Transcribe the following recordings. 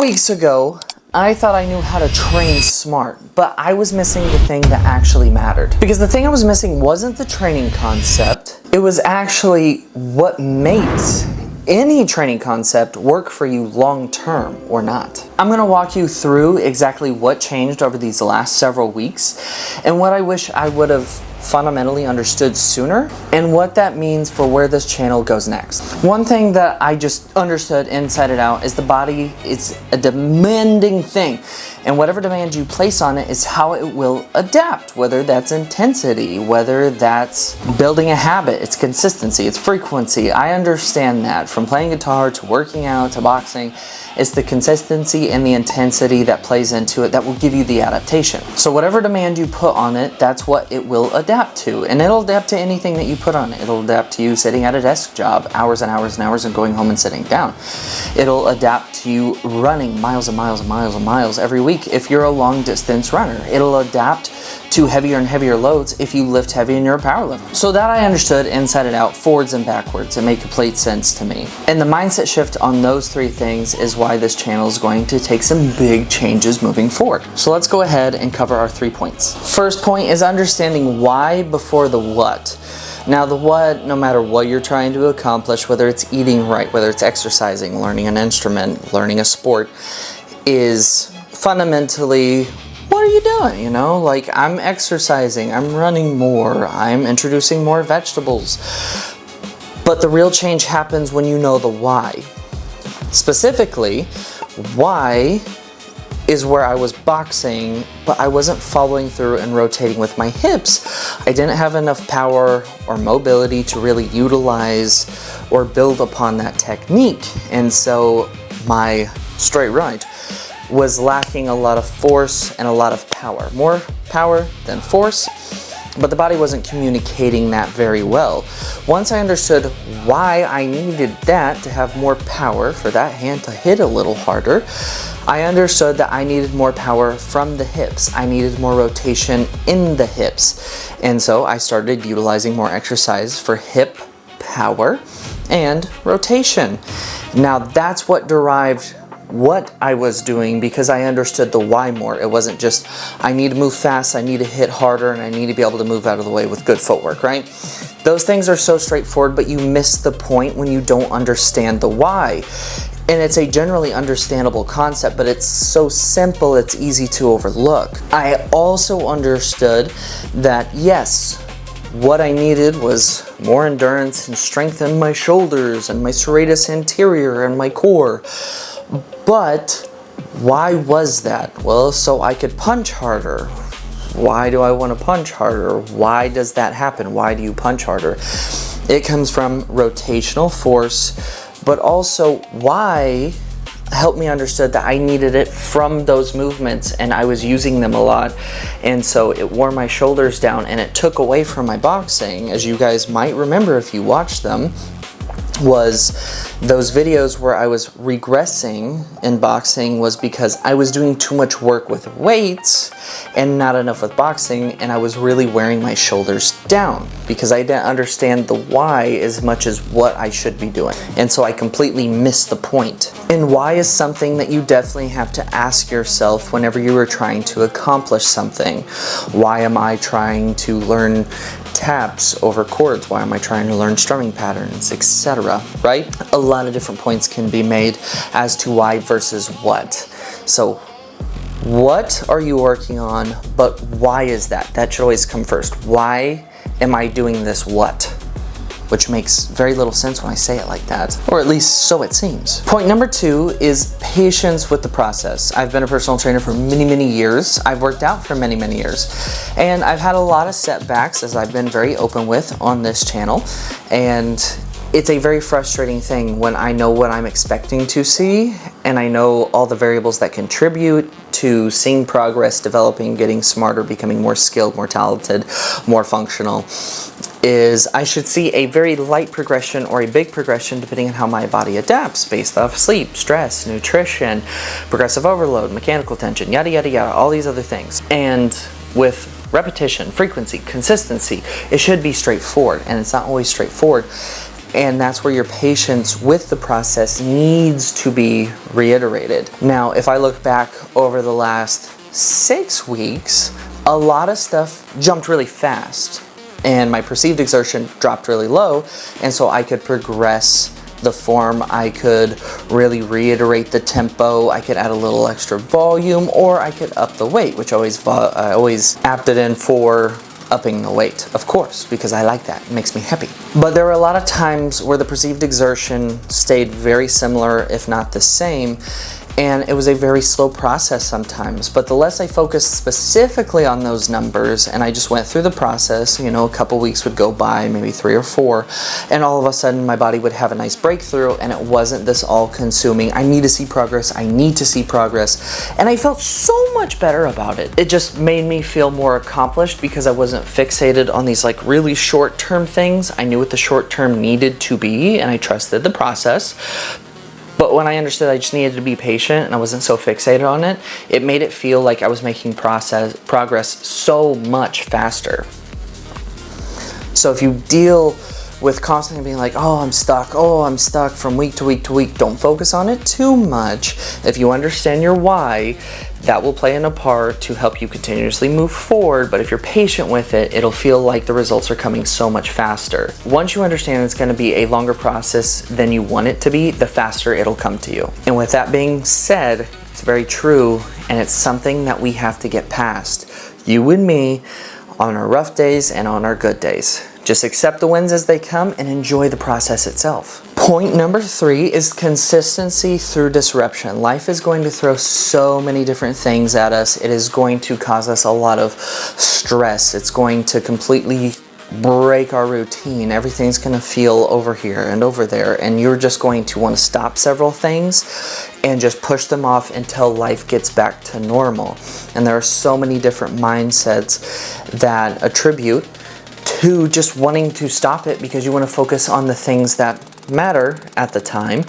weeks ago, I thought I knew how to train smart, but I was missing the thing that actually mattered. Because the thing I was missing wasn't the training concept, it was actually what makes any training concept work for you long term or not. I'm going to walk you through exactly what changed over these last several weeks and what I wish I would have fundamentally understood sooner and what that means for where this channel goes next. One thing that I just understood inside and out is the body is a demanding thing, and whatever demand you place on it is how it will adapt, whether that's intensity, whether that's building a habit, it's consistency, it's frequency. I understand that from playing guitar to working out to boxing. It's the consistency and the intensity that plays into it that will give you the adaptation. So whatever demand you put on it, that's what it will adapt to. And it'll adapt to anything that you put on it. It'll adapt to you sitting at a desk job hours and hours and hours and going home and sitting down. It'll adapt to you running miles and miles and miles and miles every week if you're a long distance runner. It'll adapt to heavier and heavier loads if you lift heavy and you're a power lifter. So that I understood inside and out, forwards and backwards. It made complete sense to me. And the mindset shift on those three things is why this channel is going to take some big changes moving forward. So let's go ahead and cover our 3 points. First point is understanding why before the what. Now the what, no matter what you're trying to accomplish, whether it's eating right, whether it's exercising, learning an instrument, learning a sport, is fundamentally, what are you doing? You know, like I'm exercising, I'm running more, I'm introducing more vegetables. But the real change happens when you know the why. Specifically, why is where I was boxing, but I wasn't following through and rotating with my hips. I didn't have enough power or mobility to really utilize or build upon that technique. And so my straight right was lacking a lot of force and a lot of power. More power than force, but the body wasn't communicating that very well. Once I understood why I needed that to have more power, for that hand to hit a little harder, I understood that I needed more power from the hips. I needed more rotation in the hips. And so I started utilizing more exercise for hip power and rotation. Now that's what derived what I was doing, because I understood the why more. It wasn't just, I need to move fast, I need to hit harder, and I need to be able to move out of the way with good footwork, right? Those things are so straightforward, but you miss the point when you don't understand the why. And it's a generally understandable concept, but it's so simple, it's easy to overlook. I also understood that, yes, what I needed was more endurance and strength in my shoulders and my serratus anterior and my core. But why was that? Well, so I could punch harder. Why do I want to punch harder? Why does that happen? Why do you punch harder? It comes from rotational force, but also why helped me understood that I needed it from those movements and I was using them a lot. And so it wore my shoulders down and it took away from my boxing, as you guys might remember if you watched them, was those videos where I was regressing in boxing was because I was doing too much work with weights and not enough with boxing, and I was really wearing my shoulders down because I didn't understand the why as much as what I should be doing. And so I completely missed the point. And why is something that you definitely have to ask yourself whenever you are trying to accomplish something. Why am I trying to learn taps over chords? Why am I trying to learn strumming patterns, etc., right? A lot of different points can be made as to why versus what. So what are you working on, but why is that? That should always come first. Why am I doing this what? Which makes very little sense when I say it like that, or at least so it seems. Point number 2 is patience with the process. I've been a personal trainer for many, many years. I've worked out for many, many years. And I've had a lot of setbacks, as I've been very open with on this channel. And it's a very frustrating thing when I know what I'm expecting to see, and I know all the variables that contribute to seeing progress, developing, getting smarter, becoming more skilled, more talented, more functional, is I should see a very light progression or a big progression depending on how my body adapts based off sleep, stress, nutrition, progressive overload, mechanical tension, yada, yada, yada, all these other things. And with repetition, frequency, consistency, it should be straightforward, and it's not always straightforward. And that's where your patience with the process needs to be reiterated. Now, if I look back over the last 6 weeks, a lot of stuff jumped really fast and my perceived exertion dropped really low, and so I could progress the form, I could really reiterate the tempo, I could add a little extra volume, or I could up the weight, which I always opted in for upping the weight, of course, because I like that. It makes me happy. But there were a lot of times where the perceived exertion stayed very similar, if not the same, and it was a very slow process sometimes. But the less I focused specifically on those numbers and I just went through the process, you know, a couple weeks would go by, maybe 3 or 4, and all of a sudden my body would have a nice breakthrough, and it wasn't this all-consuming, I need to see progress, I need to see progress, and I felt so much better about it. It just made me feel more accomplished because I wasn't fixated on these like really short-term things. I knew what the short-term needed to be, and I trusted the process. But when I understood I just needed to be patient and I wasn't so fixated on it, it made it feel like I was making progress so much faster. So if you deal with constantly being like, oh, I'm stuck from week to week to week, don't focus on it too much. If you understand your why, that will play in a part to help you continuously move forward. But if you're patient with it, it'll feel like the results are coming so much faster. Once you understand it's going to be a longer process than you want it to be, the faster it'll come to you. And with that being said, it's very true, and it's something that we have to get past. You and me, on our rough days and on our good days. Just accept the wins as they come and enjoy the process itself. Point number 3 is consistency through disruption. Life is going to throw so many different things at us. It is going to cause us a lot of stress. It's going to completely break our routine. Everything's going to feel over here and over there, and you're just going to want to stop several things and just push them off until life gets back to normal. And there are so many different mindsets that attribute to just wanting to stop it because you want to focus on the things that matter at the time,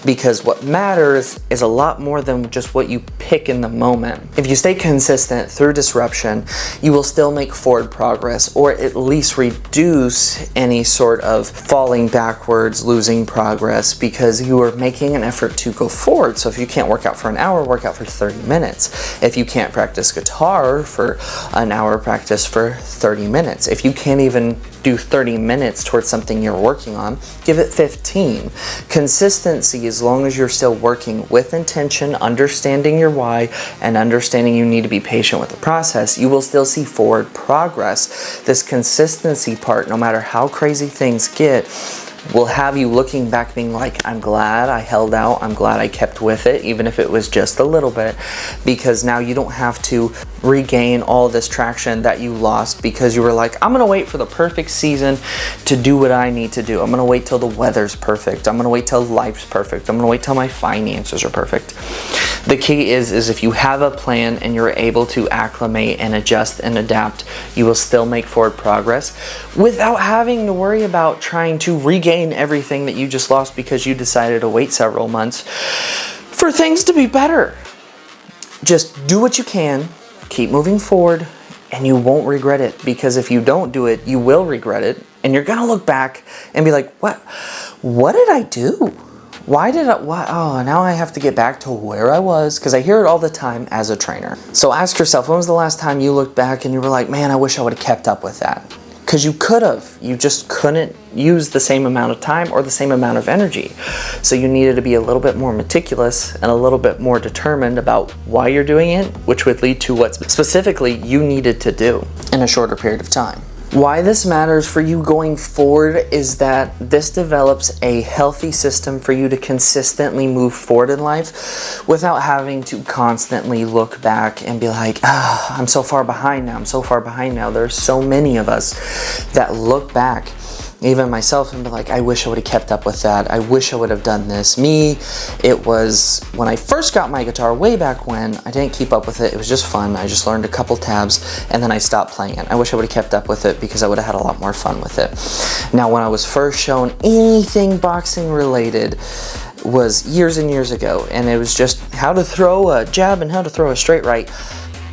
because what matters is a lot more than just what you pick in the moment. If you stay consistent through disruption, you will still make forward progress, or at least reduce any sort of falling backwards, losing progress, because you are making an effort to go forward. So if you can't work out for an hour, work out for 30 minutes. If you can't practice guitar for an hour, practice for 30 minutes. If you can't even do 30 minutes towards something you're working on, give it 15. Consistency, as long as you're still working with intention, understanding your why, and understanding you need to be patient with the process, you will still see forward progress. This consistency part, no matter how crazy things get, will have you looking back being like, I'm glad I held out, I'm glad I kept with it, even if it was just a little bit, because now you don't have to regain all this traction that you lost because you were like, I'm gonna wait for the perfect season to do what I need to do. I'm gonna wait till the weather's perfect. I'm gonna wait till life's perfect. I'm gonna wait till my finances are perfect. The key is if you have a plan and you're able to acclimate and adjust and adapt, you will still make forward progress without having to worry about trying to regain everything that you just lost because you decided to wait several months for things to be better. Just do what you can, keep moving forward, and you won't regret it, because if you don't do it, you will regret it, and you're gonna look back and be like, what did I do? Oh, now I have to get back to where I was, because I hear it all the time as a trainer. So ask yourself, when was the last time you looked back and you were like, man, I wish I would have kept up with that? Because you could have, you just couldn't use the same amount of time or the same amount of energy. So you needed to be a little bit more meticulous and a little bit more determined about why you're doing it, which would lead to what specifically you needed to do in a shorter period of time. Why this matters for you going forward is that this develops a healthy system for you to consistently move forward in life without having to constantly look back and be like, I'm so far behind now, I'm so far behind now. There's so many of us that look back, even myself, and be like, I wish I would have kept up with that. I wish I would have done this. Me, it was when I first got my guitar way back when, I didn't keep up with it. It was just fun. I just learned a couple tabs and then I stopped playing it. I wish I would have kept up with it because I would have had a lot more fun with it. Now, when I was first shown anything boxing related was years and years ago, and it was just how to throw a jab and how to throw a straight right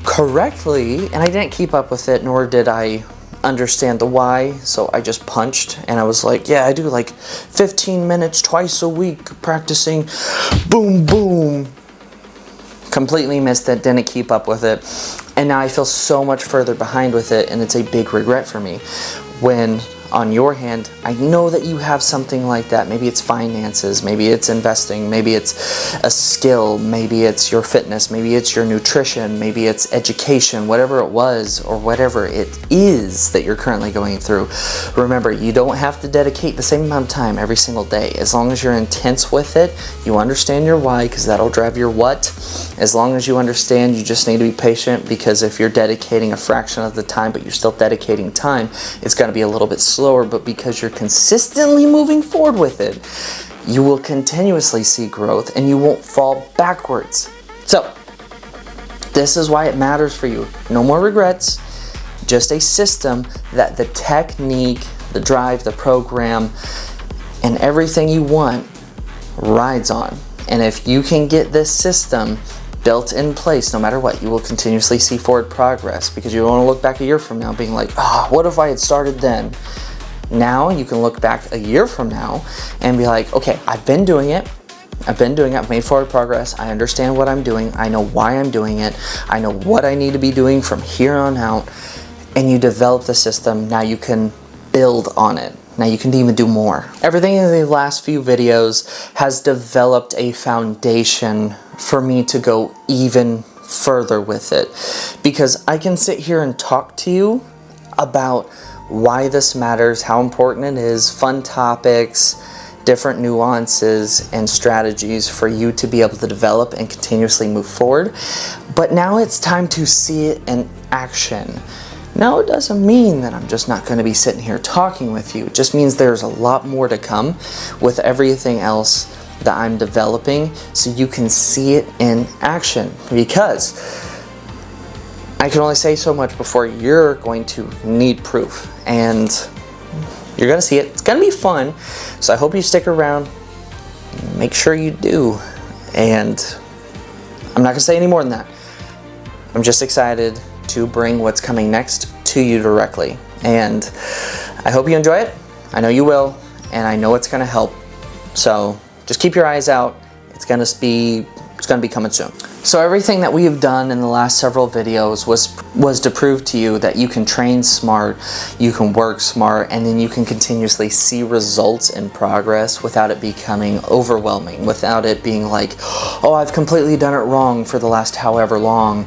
correctly, and I didn't keep up with it, nor did I understand the why, so I just punched and I was like, yeah, I do like 15 minutes twice a week practicing boom boom. Completely missed it, didn't keep up with it, and now I feel so much further behind with it, and it's a big regret for me. When on your hand, I know that you have something like that. Maybe it's finances, maybe it's investing, maybe it's a skill, maybe it's your fitness, maybe it's your nutrition, maybe it's education, whatever it was or whatever it is that you're currently going through. Remember, you don't have to dedicate the same amount of time every single day. As long as you're intense with it, you understand your why, because that'll drive your what. As long as you understand, you just need to be patient, because if you're dedicating a fraction of the time but you're still dedicating time, it's going to be a little bit slower, but because you're consistently moving forward with it, you will continuously see growth and you won't fall backwards. So, this is why it matters for you. No more regrets, just a system that the technique, the drive, the program, and everything you want rides on. And if you can get this system built in place, no matter what, you will continuously see forward progress, because you don't want to look back a year from now being like, what if I had started then? Now you can look back a year from now and be like, okay, I've been doing it, I've made forward progress, I understand what I'm doing, I know why I'm doing it, I know what I need to be doing from here on out, and you develop the system. Now you can build on it. Now you can even do more. Everything in the last few videos has developed a foundation for me to go even further with it, because I can sit here and talk to you about why this matters, how important it is, fun topics, different nuances and strategies for you to be able to develop and continuously move forward. But now it's time to see it in action. Now, it doesn't mean that I'm just not going to be sitting here talking with you. It just means there's a lot more to come with everything else that I'm developing, so you can see it in action. Because I can only say so much before you're going to need proof, and you're going to see it. It's going to be fun, so I hope you stick around. Make sure you do. And I'm not going to say any more than that. I'm just excited to bring what's coming next to you directly, and I hope you enjoy it. I know you will, and I know it's going to help. So just keep your eyes out. It's going to be coming soon. So everything that we have done in the last several videos was to prove to you that you can train smart, you can work smart, and then you can continuously see results and progress without it becoming overwhelming, without it being like, oh, I've completely done it wrong for the last however long.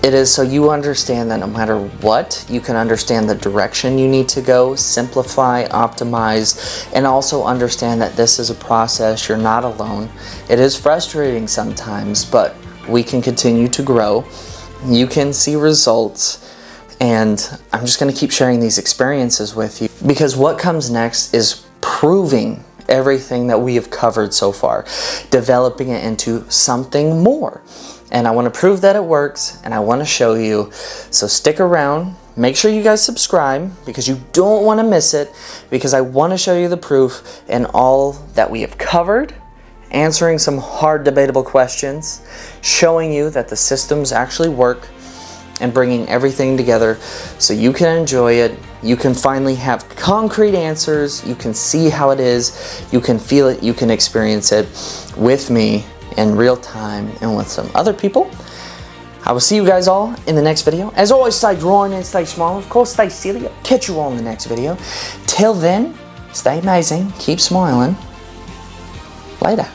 It is so you understand that no matter what, you can understand the direction you need to go, simplify, optimize, and also understand that this is a process. You're not alone. It is frustrating sometimes, but we can continue to grow. You can see results, and I'm just going to keep sharing these experiences with you, because what comes next is proving everything that we have covered so far, developing it into something more. And I want to prove that it works, and I want to show you. So stick around. Make sure you guys subscribe, because you don't want to miss it, because I want to show you the proof and all that we have covered, answering some hard debatable questions, showing you that the systems actually work, and bringing everything together so you can enjoy it. You can finally have concrete answers. You can see how it is. You can feel it. You can experience it with me in real time and with some other people. I will see you guys all in the next video. As always, stay growing and stay small. Of course, stay silly. I'll catch you all in the next video. Till then, stay amazing. Keep smiling. Later.